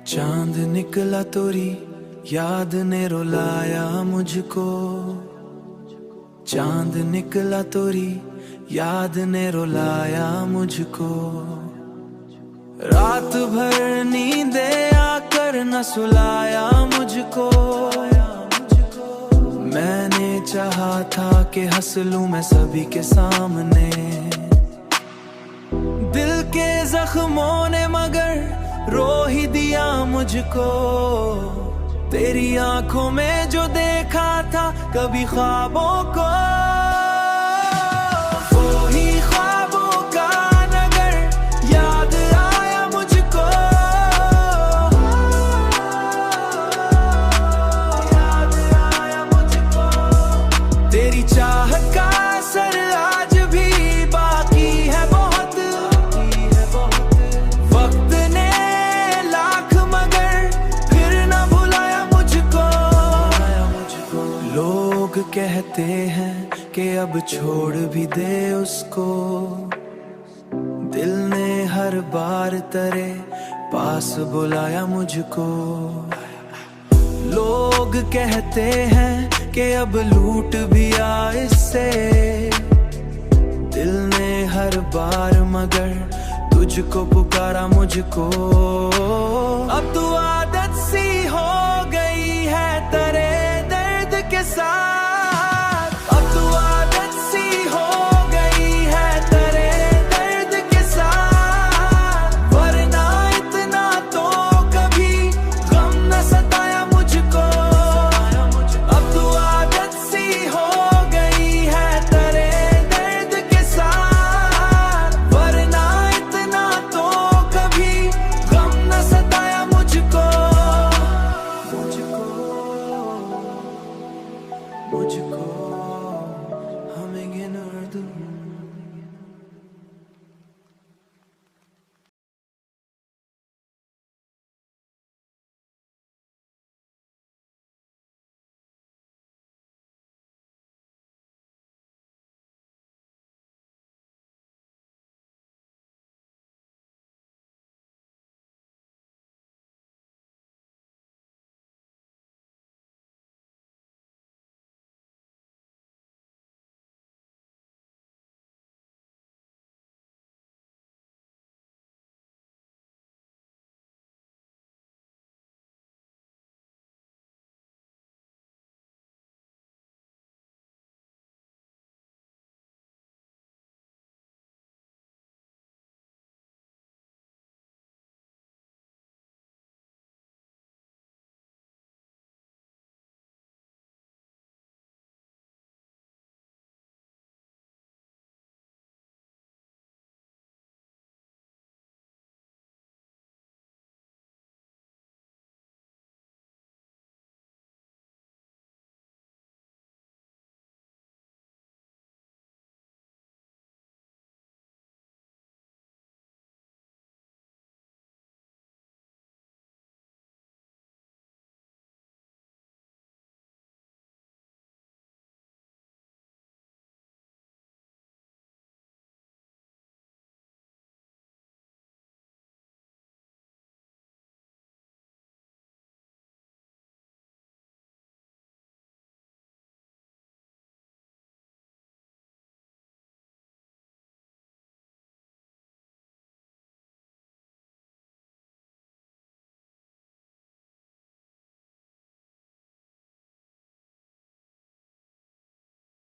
चांद निकला तोरी याद ने रुलाया मुझको। चांद निकला तोरी याद ने रुलाया मुझको। रात भर नींदे आकर न सुलाया मुझको। मैंने चाहा था कि हंस लूं मैं सभी के सामने। दिल के जख्मों ने मगर रो ही दिया मुझको। तेरी आंखों में जो देखा था कभी ख्वाबों को, वो ही ख्वाबों का नगर याद आया मुझको। याद आया मुझको। तेरी चाहत का असर आज भी बाकी है बहुत। वक्त ने लाख मगर फिर न भुलाया मुझको। लोग कहते हैं कि अब छोड़ भी दे उसको। दिल ने हर बार तेरे पास बुलाया मुझको। लोग कहते हैं कि अब लूट भी आ इससे। दिल ने हर बार मगर तुझको पुकारा मुझको। अब तू